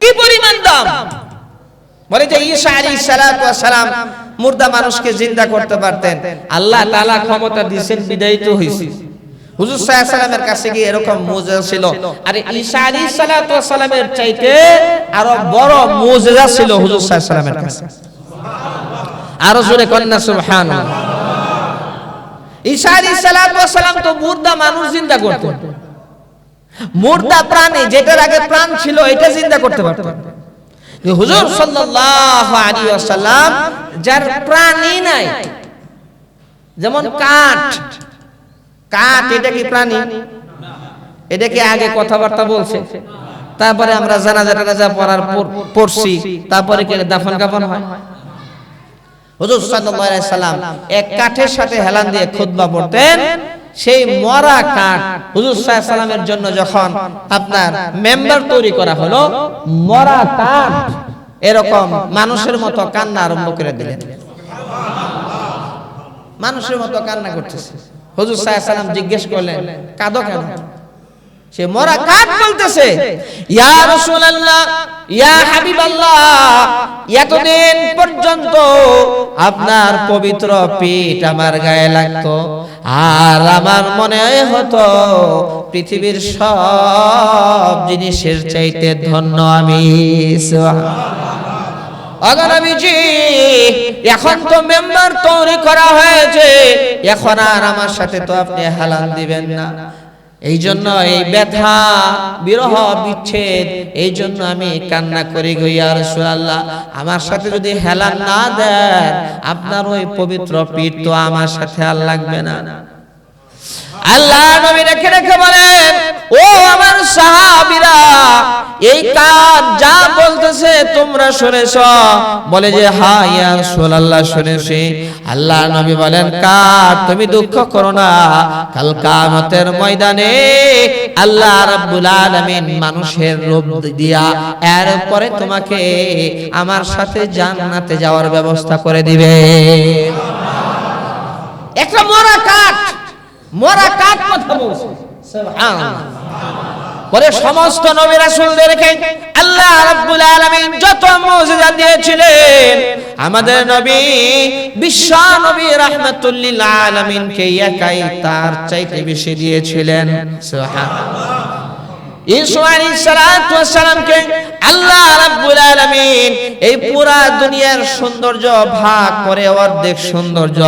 কি পরিমাণ দাম! বলে যে ঈসা আলাইহিস সালাতু ওয়াস সালাম মুর্দা মানুষকে জিন্দা করতে পারতেন, আল্লাহ তাআলা ক্ষমতা দিয়েছেন, বিদায়িত হইছে। হুজুর সাল্লাল্লাহু আলাইহি সাল্লামের কাছে গিয়ে এরকম মুজিজা ছিল। আর ঈসা আলাইহিস সালাতু ওয়াস সালামের চাইতে আরো বড় মুজিজা ছিল হুজুর সাল্লাল্লাহু আলাইহি সাল্লামের কাছে। আর জোরে কোন না সুবহানাল্লাহ। ঈসা আলাইহিস সালাতু ওয়াস সালাম তো মুর্দা মানুষ জিন্দা করতেন, মুর্দা প্রাণী যেটার আগে প্রাণ ছিল এটা জিন্দা করতে পারতেন। হুজুর সাল্লাল্লাহু আলাইহি ওয়াসাল্লাম যার প্রাণই নাই, যেমন কাঠ, কাঠ এটা কি প্রাণী? এটা কি আগে কথাবার্তা বলছে? তারপরে আমরা জানাজা পড়ছি, তারপরে কি দাফন কাফন হয়? হুজুর সাল্লাল্লাহু আলাইহি সাল্লাম এক কাঠের সাথে হেলান দিয়ে খুতবা পড়তেন। সেই মরা কাঠ হুজুর সাল্লাল্লাহু আলাইহি সাল্লামের জন্য যখন আপনার মেম্বার তৈরি করা হলো, মরা কাঠ এরকম মানুষের মতো কান্না আরম্ভ করে দিলেন। মানুষের মতো কান্না করতেছে। হুজুর সাল্লাল্লাহু আলাইহি সাল্লাম জিজ্ঞেস করলেন, কাঁদো কেন? সে মরা কাঠ বলতেছে, ইয়া রাসূলুল্লাহ, ইয়া হাবিবাল্লাহ, এতদিন পর্যন্ত আপনার পবিত্র পিঠ আমার গায়ে লাগতো, আর আমার মনে হতো পৃথিবীর সব জিনিসের চাইতে ধন্য আমি। নবীজি, এখন তো মেম্বার তৈরি করা হয়েছে, এখন আর আমার সাথে তো আপনি হেলান দিবেন না। এই জন্য এই ব্যথা, বিরহ, বিচ্ছেদ, এই জন্য আমি কান্না করি গো ইয়া রাসূলুল্লাহ। আমার সাথে যদি হেলান না দেন, আপনার ওই পবিত্র পিঠ তো আমার সাথে আর লাগবে না। আল্লাহ নবী রেখে রেখে বলেন, ও আমার সাহাবীরা, এই কাজ যা বলতেছে তোমরা শুনেছো? বলে যে হ্যাঁ ইয়া রাসূলুল্লাহ শুনেছি। আল্লাহ নবী বলেন, কাজ তুমি দুঃখ করো না, কাল কিয়ামতের ময়দানে আল্লাহ রাব্বুল আলামিন মানুষের রূপ দিয়া এরপরে তোমাকে আমার সাথে জান্নাতে যাওয়ার ব্যবস্থা করে দিবে। একটা মরা কাঠ, মরা কাঠ কথা বলছে, সুবহানাল্লাহ। পরে সমস্ত নবী রাসূলদেরকে আল্লাহ রাব্বুল আলামিন যত মুজিজা দিয়েছিলেন, আমাদের নবী বিশ্ব নবী রাহমাতুল লিল আলামিনকে একাই তার চাইতে বেশি দিয়েছিলেন, সুবহানাল্লাহ। ঈসা আলাইহিস সালাতু ওয়াস সালামকে আল্লাহ রাব্বুল আলামিন এই পুরা দুনিয়ার সৌন্দর্য ভাগ করে অর্ধেক সৌন্দর্য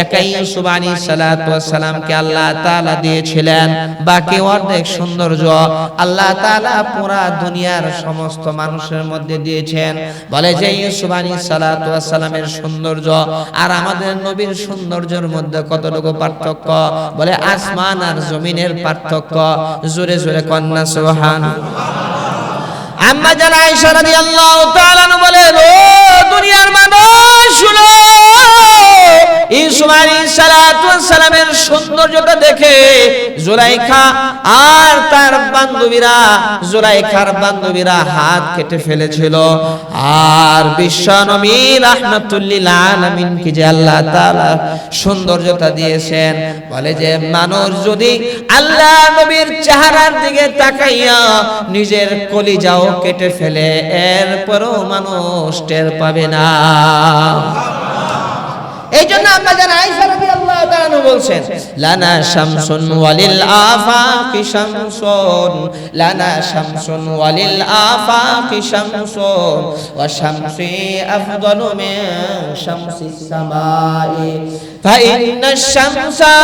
একাই ঈসা আলাইহিস সালাতু ওয়াস সালামকে আল্লাহ তাআলা দিয়েছিলেন, বাকি অর্ধেক সৌন্দর্য আল্লাহ তাআলা পুরা দুনিয়ার সমস্ত মানুষের মধ্যে দিয়েছেন। বলে যে ঈসা আলাইহিস সালাতু ওয়াস সালামের সৌন্দর্য আর আমাদের নবীর সৌন্দর্যের মধ্যে কতটুকু পার্থক্য? বলে আসমান আর জমিনের পার্থক্য। জোরে জোরে কন্যা সুবহানাল্লাহ। আম্মা জান আয়েশা রাদিয়াল্লাহু তাআলা বলেন, ও দুনিয়ার মানুষ শুনো, ঈসা আলাইহিস সালাতু ওয়াস সালামের সৌন্দর্যটা দেখে জুলাইখা আর তার বান্ধবীরা, জুলাইখার বান্ধবীরা হাত কেটে ফেলেছিল। আর বিশ্ব নবী রাহমাতুল লিল আলামিনকে যে আল্লাহ তাআলা সৌন্দর্যতা দিয়েছেন, বলে যে মানুষ যদি আল্লাহ নবীর চেহারার দিকে তাকাইয়া নিজের কলিজাও কেটে ফেলে, এরপরও মানুষ টের পাবে না। এই জন্য আম্মা জান আয়েশা রাদিয়াল্লাহু তাআলা বলছেন, লানা শামসুন ওয়ালিল আফাকি শামসুন, লানা শামসুন ওয়ালিল আফাকি শামসুন, ওয়া শামসি আফদালু মিন শামসিস সামাই, ফাইন্নাশ শামসা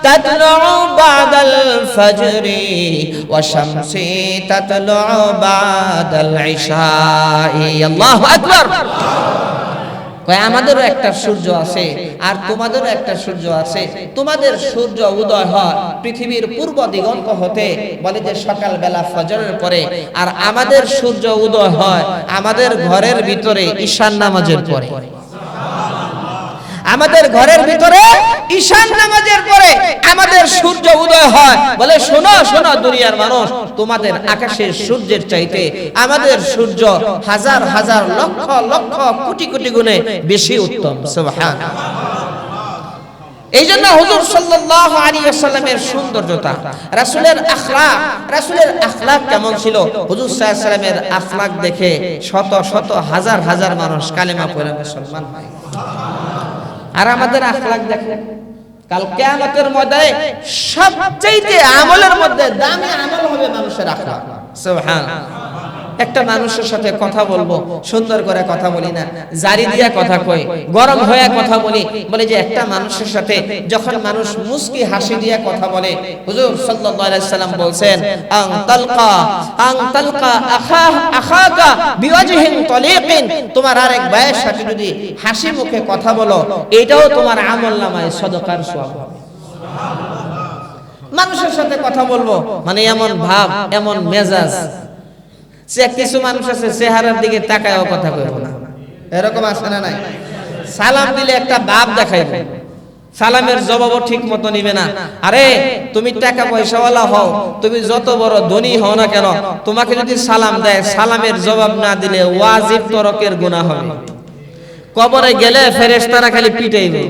তাতলুউ বা'দাল ফাজরি, ওয়া শামসি তাতলুউ বা'দাল ইশাই। আল্লাহু আকবার। আমাদেরও একটা সূর্য আছে আর তোমাদেরও একটা সূর্য আছে। তোমাদের সূর্য উদয় হয় পৃথিবীর পূর্ব দিগন্ত হতে, বলে যে সকাল বেলা ফজরের পরে, আর আমাদের সূর্য উদয় হয় আমাদের ঘরের ভিতরে ঈশান নামাজের পরে। আমাদের ঘরের ভিতরে ঈশান নামাজের পরে আমাদের সূর্য উদয় হয়। বলে শোনো শোনো দুনিয়ার মানুষ, তোমাদের আকাশের সূর্যের চাইতে আমাদের সূর্য হাজার হাজার লক্ষ লক্ষ কোটি কোটি গুণে বেশি উত্তম। সুবহানাল্লাহ। এই জন্য হুজুর সাল্লাল্লাহু আলাইহি ওয়াসাল্লামের সৌন্দর্যতা, রাসূলের আখলাক, রাসূলের আখলাক কেমন ছিল, হুজুর সাল্লাল্লাহু আলাইহি ওয়াসাল্লামের আখলাক দেখে শত শত হাজার হাজার মানুষ কালেমা পড়ে মুসলমান হয়। আর আমাদের আখলাক দেখেন, কাল কিয়ামতের ময়দানে সবচেয়ে আমলের মধ্যে দামি আমল হবে মানুষের আখলাক। সুবহানাল্লাহ। একটা মানুষের সাথে কথা বলবো, সুন্দর করে কথা বলি না, জারি দিয়া কথা কই, গরম হয়ে কথা বলি। বলে যে একটা মানুষের সাথে যখন মানুষ মুস্কি হাসি দিয়া কথা বলে, হুজুর সাল্লাল্লাহু আলাইহি সাল্লাম বলেন, আন তালকা আখাকা বিওয়াজহিন তালিকিন, তোমার আরেক ভাইয়ের সাথে যদি হাসি মুখে কথা বলো, এটাও তোমার আমলনামায় সদকার সওয়াব হবে। সুবহানাল্লাহ। মানুষের সাথে কথা বলবো, মানে এমন ভাব, এমন মেজাজ। সে কিছু মানুষ আছে চেহারার দিকে তাকায়ও কথা কইব না, এরকম আছে না নাই? সালাম দিলে একটা ভাব দেখাইবে, সালামের জবাবও ঠিক মতো নিবে না। আরে তুমি টাকা পয়সাওয়ালা হও, তুমি যত বড় ধনী হও না কেন, তোমাকে যদি সালাম দেয়, সালামের জবাব না দিলে ওয়াজিব তরকের গুনাহ হবে। কবরে গেলে ফেরেশতারা খালি পিটাইবে,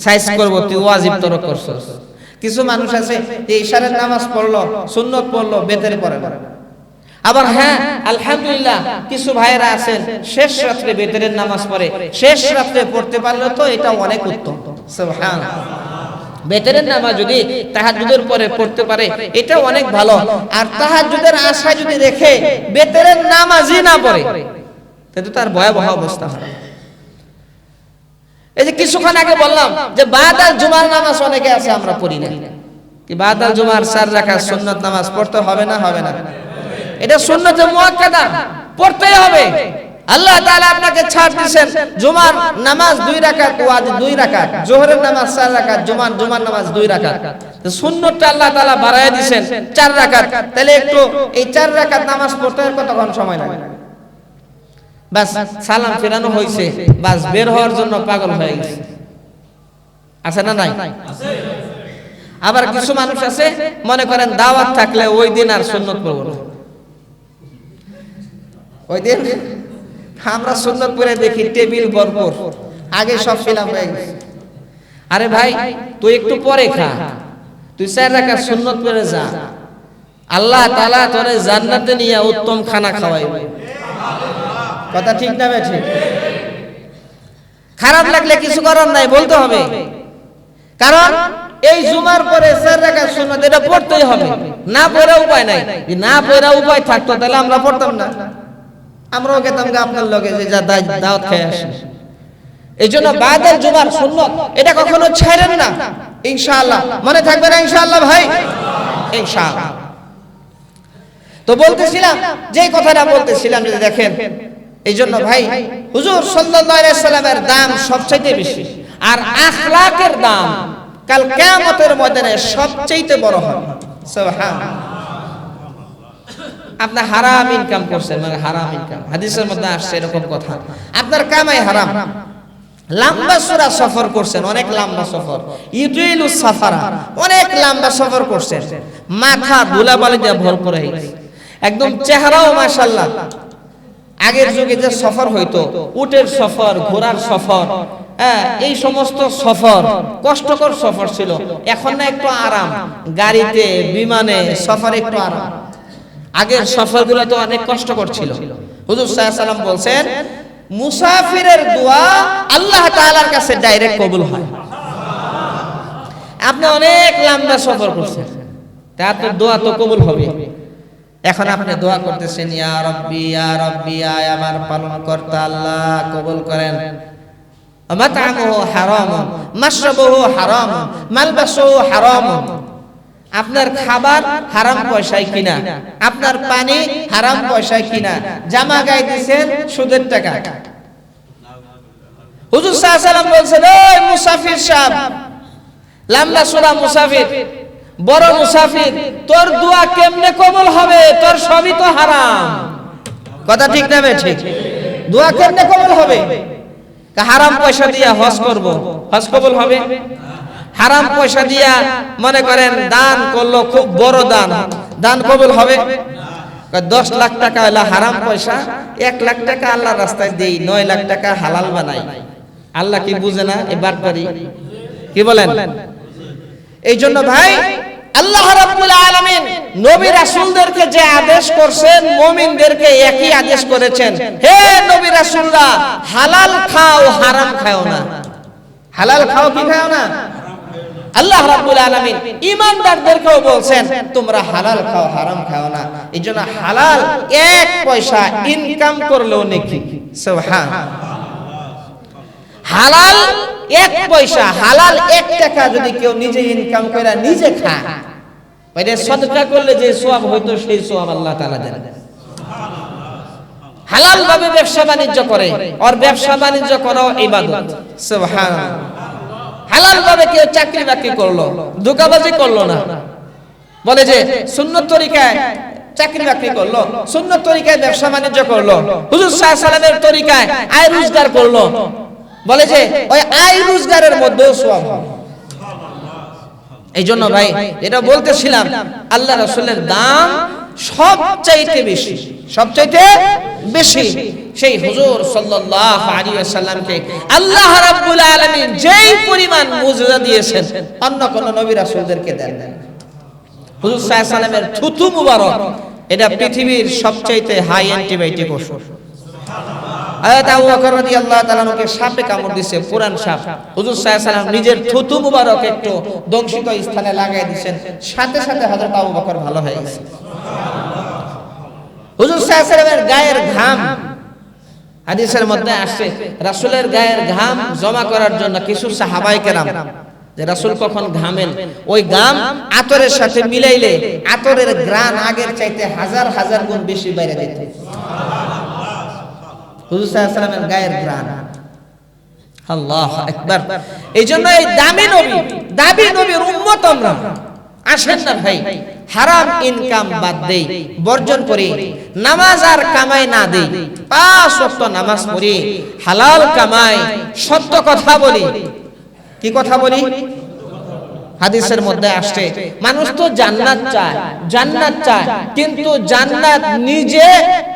সাইজ করব তুই ওয়াজিব তরক করছস। কিছু মানুষ আছে যে ইশারার নামাজ পড়লো, সুন্নত পড়লো, বেতের পড়ে না। আবার হ্যাঁ আলহামদুলিল্লাহ কিছু ভাইরা আছেন শেষ রাত্রে বেতের নামাজ পড়ে, শেষ রাত্রে পড়তে পারলে তো এটা অনেক উত্তম। সুবহানাল্লাহ, বেতের নামাজ যদি তাহাজ্জুদের পরে পড়তে পারে এটা অনেক ভালো। আর তাহাজ্জুদের আশা যদি রেখে বেতের নামাজই না পড়ে তাহলে তার ভয়াবহ অবস্থা হয়। এই যে কিছুক্ষণ আগে বললাম যে বাদাল জুমার নামাজ অনেকে আছে আমরা পড়ি না, কি বাদাল জুমার 4 রাকাত সুন্নাত নামাজ পড়তে হবে না? হবে না? এটা সুন্নতে মুআক্কাদা, পড়তেই হবে। আল্লাহ তাআলা আপনাকে ছাড় দিবেন, জুমার নামাজ 2 রাকাত, ওয়াজিব 2 রাকাত, জোহরের নামাজ 4 রাকাত, জুমার নামাজ 2 রাকাত। তো সুন্নতটা আল্লাহ তাআলা বাড়ায় দিবেন 4 রাকাত। তাহলে একটু এই 4 রাকাত নামাজ পড়তে কতক্ষণ সময় লাগে? বাস সালাম ফেরানো হয়েছে, বাস বের হওয়ার জন্য পাগল হয়ে গেছে। আছে না নাই? আবার কিছু মানুষ আছে মনে করেন দাওয়াত থাকলে ওই দিন আর সুন্নত পড়ব না। ওই দিন আমরা সুন্নত পড়ে দেখি টেবিল ভরপুর, আগে সব ফিলাম হয়ে গেছে। আরে ভাই তুই একটু পরে খা, তুই 4 রাকাত সুন্নত পড়ে যা, আল্লাহ তাআলা তোরে জান্নাতে নিয়ে উত্তম খানা খাওয়াইবে। কথা ঠিক না ঠিক? খারাপ লাগলে কিছু করার নাই, বলতে হবে। কারণ এই জুমার পরে 4 রাকাত সুন্নাত এটা পড়তেই হবে, না পড়ে উপায় নাই। না পড়ে উপায় থাকতো তাহলে আমরা পড়তাম না, আমরাও গেতাম আপনার লগে যে যা দাওয়াত খেয়ে আসে। এইজন্য বাদাল জুমার সুন্নাত এটা কখনো ছাড়েন না, ইনশাআল্লাহ। মনে থাকবে না ইনশাআল্লাহ ভাই? ইনশাআল্লাহ। তো বলতেছিলাম, যেই কথাটা বলতেছিলাম যে দেখেন, এই জন্য ভাই হুজুর সাল্লাল্লাহু আলাইহি সাল্লামের দাম সবচাইতে বেশি, আর আখলাকের দাম কাল কিয়ামতের ময়দানে সবচাইতে বড় হবে। সুবহানাল্লাহ। আপনি হারাম ইনকাম করছেন, মানে হারাম ইনকাম, হাদিসের মধ্যে আসছে এরকম কথা। আপনার কামাই হারাম, লম্বা চূড়া সফর করছেন, অনেক লম্বা সফর, ইউটিলু সাফারা, অনেক লম্বা সফর করছেন, মাথা ধুলাবালি দিয়ে ভরপুর হয়ে গেছে, একদম চেহারাও মাশাআল্লাহ। আগের যুগে যে সফর হইতো, উটের সফর, ঘোড়ার সফর, এই সমস্ত সফর কষ্টকর সফর ছিল। এখন না একটু আরাম, গাড়িতে বিমানে সফর একটু আরাম। আগের সফরগুলো তো অনেক কষ্টকর ছিল। হুজুর সাল্লাল্লাহু আলাইহি ওয়াসাল্লাম বলেন মুসাফিরের দোয়া আল্লাহ তাআলার কাছে ডাইরেক্ট কবুল হয়। আপনি অনেক লম্বা সফর করছেন, তার তো দোয়া তো কবুল হবে। এখন আপনি দোয়া করতেছেন, ইয়া রাব্বি ইয়া রাব্বি, আয় আমার পালনকর্তা আল্লাহ কবুল করেন। মাতআমুহু হারাম, মাশরাবুহু হারাম, মালবাসুহু হারাম। আপনার খাবার হারাম পয়সায় কিনা, আপনার পানি হারাম পয়সায় কিনা, জামা গায়ে দিয়েছেন সুদের টাকা। হুজুর সাল্লাল্লাহু আলাইহি ওয়াসাল্লাম বলেন, ওই মুসাফির সাহেব, লম্বা সূরা মুসাফির, বড় মুসাফির, তোর দোয়া কেমনে কবুল হবে? তোর সবই তো হারাম। কথা ঠিক না ঠিক? দোয়া কেমনে কবুল হবে? হারাম পয়সা দিয়া হজ করব, হজ কবুল হবে? হারাম পয়সা দিয়া মনে করেন দান করলো, খুব বড় দান, দান কবুল হবে? 10 লাখ টাকা হলো হারাম পয়সা, 1 লাখ টাকা আল্লাহর রাস্তায় দেই, 9 লাখ টাকা হালাল বানাই। আল্লাহ কি বুঝে না এই বাটপারি? কি বলেন? এই জন্য ভাই আল্লাহ রাব্বুল আলামিন নবী রাসূলদেরকে যে আদেশ করেছেন, মুমিনদেরকে একই আদেশ করেছেন, হে নবী রাসূলরা, হালাল খাও, হারাম খাও না। হালাল খাও, কি খাও না? আল্লাহ রাব্বুল আলামিন ঈমানদারদেরকেও বলছেন তোমরা হালাল খাও, হারাম খাও না। এইজন্য হালাল 1 পয়সা ইনকাম করলেও নেকি। সুবহানাল্লাহ। হালাল 1 পয়সা, হালাল 1 টাকা যদি কেউ নিজে ইনকাম করে নিজে খায়, ওইটা সদকা করলে যে সওয়াব হইতো সেই সওয়াব আল্লাহ তাআলা দেন। হালাল ভাবে ব্যবসা বাণিজ্য করে, আর ব্যবসা বাণিজ্য করাও ইবাদত। সুবহানাল্লাহ। হালাল ভাবে কেউ চাকরি বাকরি করলো, ধোঁকাবাজি করলো না, বলে যে সুন্নত তরিকায় চাকরি বাকরি করলো, সুন্নত তরিকায় ব্যবসা বাণিজ্য করলো, হুজুর সাল্লাল্লাহু আলাইহি ওয়াসাল্লামের তরিকায় আয় রোজগার করলো, বলে যে ওই আয় রোজগারের মধ্যেও সওয়াব হবে। এই জন্য ভাই এটা বলতেছিলাম, আল্লাহ রাসূলের দাম সবচাইতে বেশি, সবচাইতে বেশি সেই হুজুর সাল্লাল্লাহু আলাইহি ওয়াসাল্লামকে আল্লাহ রাব্বুল আলামিন যেই পরিমাণ মুজিজা দিয়েছেন অন্য কোন নবী রাসূলদেরকে দেন না। হুজুর সাল্লাল্লাহু আলাইহি ওয়াসাল্লামের থুতু মুবারক এটা পৃথিবীর সবচাইতে হাই অ্যান্টিবায়োটিক ওষুধ। হযরত আবু বকর রাদিয়াল্লাহু তাআলা কে সাপে কামড় দিয়েছে, পুরান সাপ। হুজুর সাল্লাল্লাহু আলাইহি ওয়াসাল্লাম নিজের থুতু মুবারক একটু দংশিত স্থানে লাগাই দিয়েছেন, সাথে সাথে হযরত আবু বকর ভালো হয়ে গেছে। হুজুর সাল্লাল্লাহু আলাইহি ওয়াসাল্লামের গায়ের ঘাম, হাদিসের মধ্যে আসছে রাসূলের গায়ের ঘাম জমা করার জন্য কিছু সাহাবায়ে কেরাম, যে রাসূল কখন ঘামেন ওই ঘাম আতরের সাথে মিলাইলে আতরের ঘ্রাণ আগের চাইতে হাজার হাজার গুণ বেশি বাইরে যেত। হুজুর সাল্লাল্লাহু আলাইহি ওয়াসাল্লামের গায়ের ঘ্রাণ, আল্লাহু আকবার। এইজন্য এই দামি নবীর উম্মত আমরা আসেন না ভাই, হারাম ইনকাম বাদ দেই, বর্জন করি, নামাজ আর কামাই না দেই, 5 ওয়াক্ত নামাজ পড়ি, হালাল কামাই, সত্য কথা বলি। কি কথা বলি? হাদিসের মধ্যে আসছে মানুষ তো জান্নাত চায়, কিন্তু জান্নাত নিজে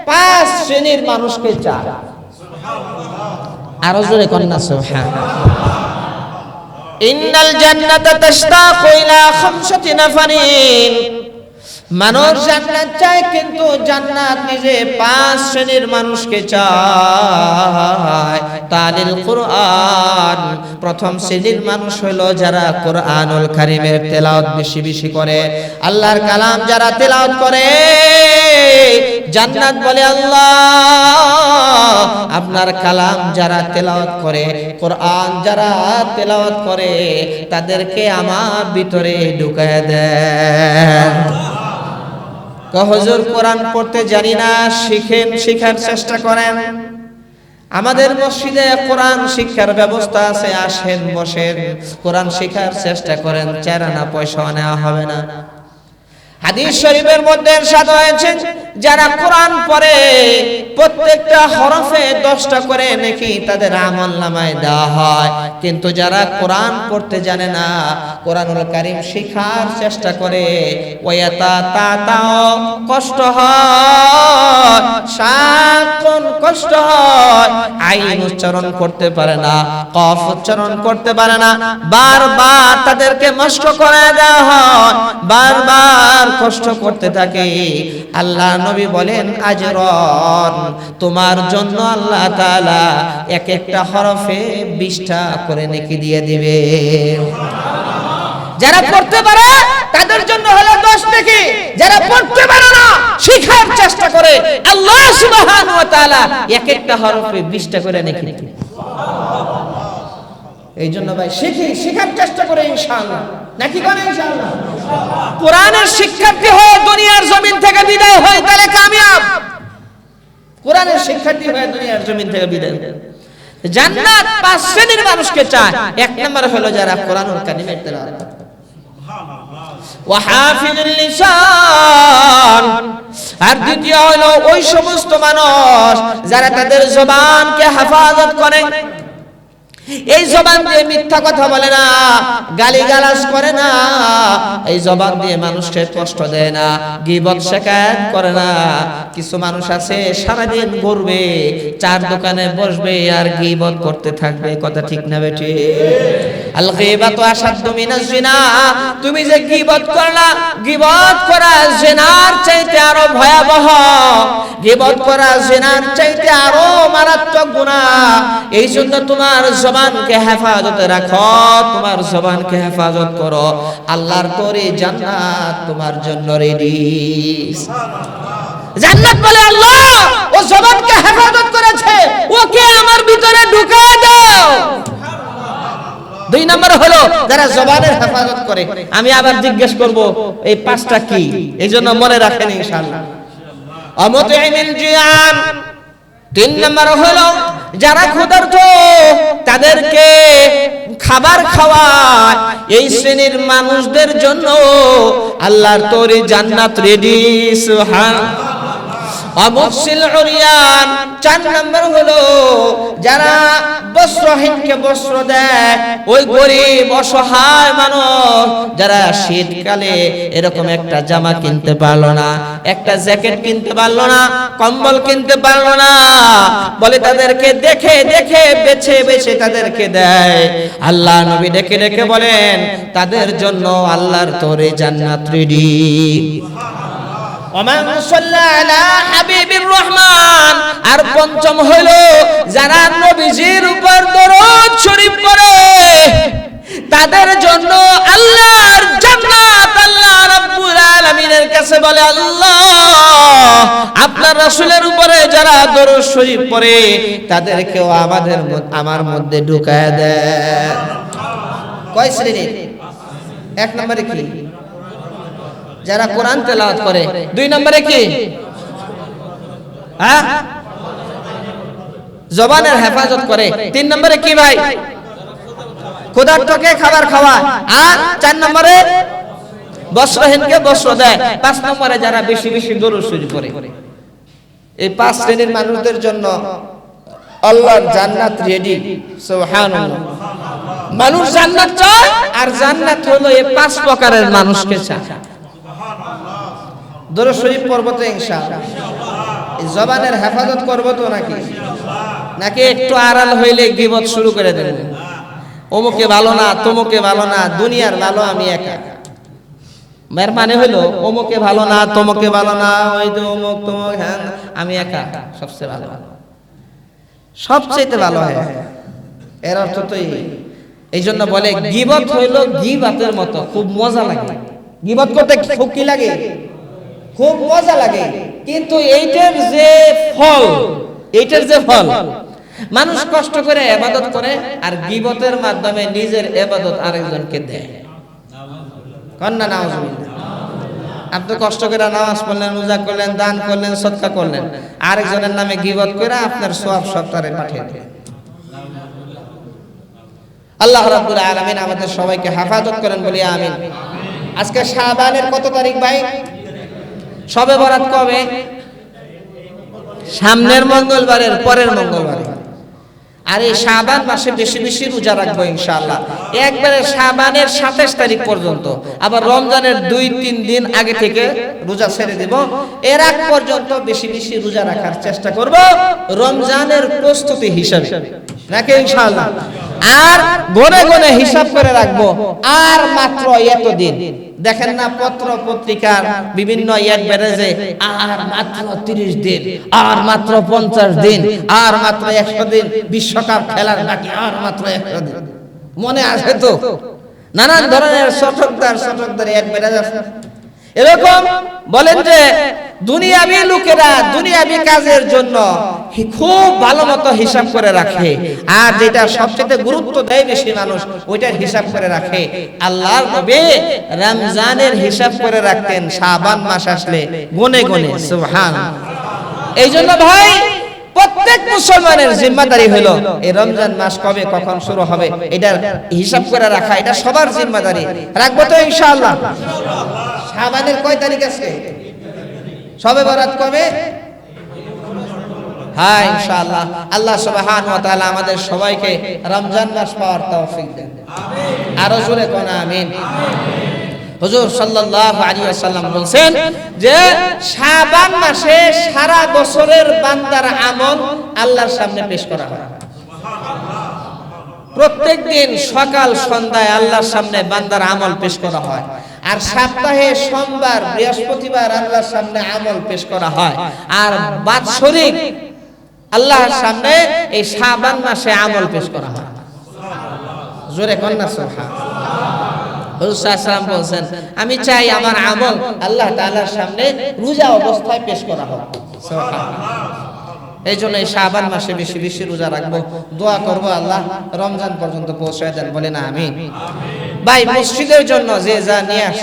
5 শ্রেণীর মানুষকে চায়। আরো জোরে কন্যা সুবহানাল্লাহ। ইন্নাল জান্নাতা তাশতাকু ইলা 5 নাফারিন, মানুষ জান্নাত চায় কিন্তু জান্নাত নিজে 5 শ্রেণীর মানুষকে চায়। তালিল কুরআন, প্রথম শ্রেণীর মানুষ হলো যারা কুরআনুল কারীমের তেলাওয়াত বেশি বেশি করে, আল্লাহর কালাম যারা তেলাওয়াত করে। জান্নাত বলে আল্লাহ আপনার কালাম যারা তেলাওয়াত করে, কুরআন যারা তেলাওয়াত করে, তাদেরকে আমার ভিতরে ঢুকায় দেন। হুজুর কোরআন পড়তে জানি না, শিখেন, শিখার চেষ্টা করেন। আমাদের মসজিদে কোরআন শিক্ষার ব্যবস্থা আছে, আসেন বসেন, কোরআন শিখার চেষ্টা করেন, 4 আনা পয়সা নেওয়া হবে না। হাদিস শরীফের মধ্যে ইরশাদ হয়েছে যারা কোরআন পড়ে প্রত্যেকটা হরফে 10টা করে নেকি তাদের আমলনামায় দেওয়া হয়। কিন্তু যারা কোরআন পড়তে জানে না, কোরআনুল কারীম শেখার চেষ্টা করে, ওয়াতাতাও কষ্ট হয়, শাকুন কষ্ট হয়, আইন উচ্চারণ করতে পারে না, কফ উচ্চারণ করতে পারে না, বারবার তাদেরকে মস্ক করে দেওয়া হয়, বারবার কষ্ট করতে থাকে। আল্লাহ নবী বলেন আজরন, তোমার জন্য আল্লাহ তাআলা এক একটা হরফে 20টা করে নেকি দিয়ে দিবে। যারা পড়তে পারে তাদের জন্য হলো 10 নেকি, যারা পড়তে পারে না শিখার চেষ্টা করে, আল্লাহ সুবহানাহু ওয়া তাআলা এক একটা হরফে 20টা করে নেকি দিবে। এই জন্য ভাই শিখার চেষ্টা করে ইনশাআল্লাহ, নাকি করে ইনশাআল্লাহ। কোরআনের শিক্ষার্থী হয়ে দুনিয়ার জমিন থেকে বিদায় হয় তাহলে কামিয়াব। কোরআনের শিক্ষার্থী হয়ে দুনিয়ার জমিন থেকে বিদায়। জান্নাত 5 শ্রেণীর মানুষকে চায়। 1 নম্বর হলো যারা কোরআনুল কারীমের তেলাওয়াত করে, ওয়া হাফিজুল লিসান। আর দ্বিতীয় হলো ওই সমস্ত মানুষ যারা তাদের জবানকে হেফাজত করে, এই জবান দিয়ে মিথ্যা কথা বলে না, গালিগালাজ করে না, এই জবান দিয়ে মানুষকে কষ্ট দেয় না, গীবত শিকায়ত করে না। কিছু মানুষ আছে সারাদিন ঘুরবে, 4 দোকানে বসবে আর গীবত করতে থাকবে। কথা ঠিক না বেটি? আল গীবাতু আশাদ্দু মিনাজ জিনা। তুমি যে গীবত করলা, গীবত করা জিনার চাইতে আরো ভয়াবহ, গীবত করা জিনার চাইতে আরো মারাত্মক গুনাহ। এই জন্য তোমার জবানকে হেফাজতে রাখো, তোমার জবানকে হেফাজত করো, আল্লাহর তরে জান্নাত তোমার জন্য রেডি। জান্নাত বলে আল্লাহ ও জবানকে হেফাজত করেছে, ওকে আমার ভিতরে ঢুকায় দাও। 2 নম্বর হলো যারা জবানের হেফাজত করে। আমি আবার জিজ্ঞেস করব এই 5টা কি, এইজন্য মনে রাখেন ইনশাআল্লাহ। আমুতিমিল জিয়ান, তিন নম্বর হলো যারা ক্ষুধার্ত তাদেরকে খাবার খাওয়ায়, এই শ্রেণীর মানুষদের জন্য আল্লাহর তৈরি জান্নাত রেডি। সুবহানাল্লাহ। অবসিল উরিয়ান, চার নম্বর হলো যারা বস্ত্রহীনকে বস্ত্র দেয়, ওই গরিব অসহায় মানুষ যারা শীতকালে এরকম একটা জামা কিনতে পারলো না, একটা জ্যাকেট কিনতে পারলো না, কম্বল কিনতে পারলো না, বলে তাদেরকে দেখে দেখে বেছে বেছে তাদেরকে দেয়। আল্লাহ নবী ডেকে ডেকে বলেন তাদের জন্য আল্লাহর তৈরি জান্নাত রেডি। ওমান সাল্লা আলা হাবিবির রহমান, আর পঞ্চম হলো যারা নবীজির উপর দরুদ শরীফ পড়ে তাদের জন্য আল্লাহর জান্নাত। আল্লাহ রাব্বুল আলামিনের কাছে বলে আল্লাহ আপনার রাসূলের উপরে যারা দরুদ শরীফ পড়ে তাদেরকেও আমার মধ্যে ঢুকায় দেয়। কয় শ্রেণী? এক নম্বরে কি? যারা কোরআন তেলাওয়াত করে। দুই নম্বরে কি? জবানের হেফাজত করে। তিন নম্বরে কি ভাই? ক্ষুধার্তকে খাবার খাওয়ায়। আর চার নম্বরে বস্ত্রহীনকে বস্ত্র দেয়। পাঁচ নম্বরে যারা বেশি বেশি দরুদ শরীফ পড়ে। এই পাঁচ শ্রেণীর মানুষদের জন্য আল্লাহর জান্নাত রেডি। সুবহানাল্লাহ। মানুষ জান্নাত চায়, আর জান্নাত হলো এই পাঁচ প্রকারের মানুষকে চায়। দরুদ শরীফ পড়ব তো ইনশাআল্লাহ, এই জবানের হেফাজত করব তো নাকি একটু আড়াল হইলে গীবত শুরু করে দেব, অমুকে ভালো না, তমুকে ভালো না, দুনিয়ার ভালো আমি একা। এর মানে হলো অমুকে ভালো না, তমুকে ভালো না, ওই যে অমুক তমুক, হ্যাঁ আমি একা সবচেয়ে ভালো, সবচেয়ে ভালো হয়। এর অর্থ তো এই জন্য বলে গীবত হইলো গীবাতের মতো, খুব মজা লাগে। গীবত করতে খুব কি লাগে? খুব মজা লাগে। কিন্তু এইটার যে ফল মানুষ কষ্ট করে ইবাদত করে, আর গীবতের মাধ্যমে নিজের ইবাদত আরেকজনকে দেয়। কন্না নাউজুবিল্লাহ। আপনি কষ্ট করে নামাজ পড়লেন, রোজা করলেন, দান করলেন, সদকা করলেন, আরেকজনের নামে গীবত করে আপনার সওয়াব সব তারে পাঠিয়ে দেন। আল্লাহ রাব্বুল আলামিন আমাদের সবাইকে হেফাজত করেন, বলি আমিন। আজকে শাবানের কত তারিখ ভাই? শবে বরাত কবে? সামনের মঙ্গলবারের পরের মঙ্গলবারে। আর এই শাবান মাসে বেশি বেশি রোজা রাখবো ইনশাআল্লাহ, একবারে শাবানের 27 তারিখ পর্যন্ত। আবার রমজানের 2-3 দিন আগে থেকে রোজা ছেড়ে দেব। এর আগ পর্যন্ত বেশি বেশি রোজা রাখার চেষ্টা করব, রমজানের প্রস্তুতি হিসাবে নাকি ইনশাআল্লাহ। আর গনে গনে হিসাব করে রাখবো, আর মাত্র এতদিন। দেখেন না পত্র পত্রিকার বিভিন্ন অ্যাডভার্টাইজে, আর মাত্র 30 দিন, আর মাত্র 50 দিন, আর মাত্র 100 দিন বিশ্বকাপ খেলার বাকি, আর মাত্র 100 দিন। মনে আছে তো? নানান ধরনের শতকদার অ্যাডভার্টাইজ আছে। এরকম বলেন যে দুনিয়াবি লোকেরা দুনিয়াবি কাজের জন্য খুব ভালো মতো হিসাব করে রাখে, আর যেটা সবচেয়ে গুরুত্ব দেয় বেশি মানুষ, ওইটার হিসাব করে রাখে। আল্লাহর নবী রমজানের হিসাব করে রাখতেন শাবান মাস আসলে গনে গনে। সুবহানাল্লাহ। এই জন্য ভাই প্রত্যেক মুসলমানের জিম্মাদারি হলো এই রমজান মাস কবে কখন শুরু হবে এটার হিসাব করে রাখা, এটা সবার জিম্মাদারি। রাখবো তো ইনশাআল্লাহ। শাবানের কয় তারিখ আছে? শবে বরাত কবে? হ্যাঁ ইনশাআল্লাহ। আল্লাহ সুবহানাহু ওয়া তাআলা আমাদের সবাইকে রমজান মাস পাওয়ার তৌফিক দেন। আমিন। আর জোরে কোন আমিন। হুজুর সাল্লাল্লাহু আলাইহি ওয়াসাল্লাম বলেন যে শাবান মাসে সারা বছরের বান্দার আমল আল্লাহর সামনে পেশ করা হয়। প্রত্যেক দিন সকাল সন্ধ্যায় আল্লাহর সামনে বান্দার আমল পেশ করা হয়। আর সপ্তাহে সোমবার বৃহস্পতিবার আল্লাহর সামনে আমল পেশ করা হয়। আর বাৎসরিক আল্লাহর সামনে এই শাবান মাসে আমল পেশ করা হয়। জোরে কন্না সুবহানাল্লাহ। হুজুর সাল্লাল্লাহু আলাইহি ওয়াসাল্লাম বলেন, আমি চাই আমার আমল আল্লাহ তাআলার সামনে রোজা অবস্থায় পেশ করা হোক। সুবহানাল্লাহ। এই জন্য এই শাবান মাসে বেশি বেশি রোজা রাখবো, দোয়া করবো আল্লাহ রমজান পর্যন্ত পৌঁছায় দেন, বলেন আমিন। ভাই মসজিদের জন্য যে যা নিয়ে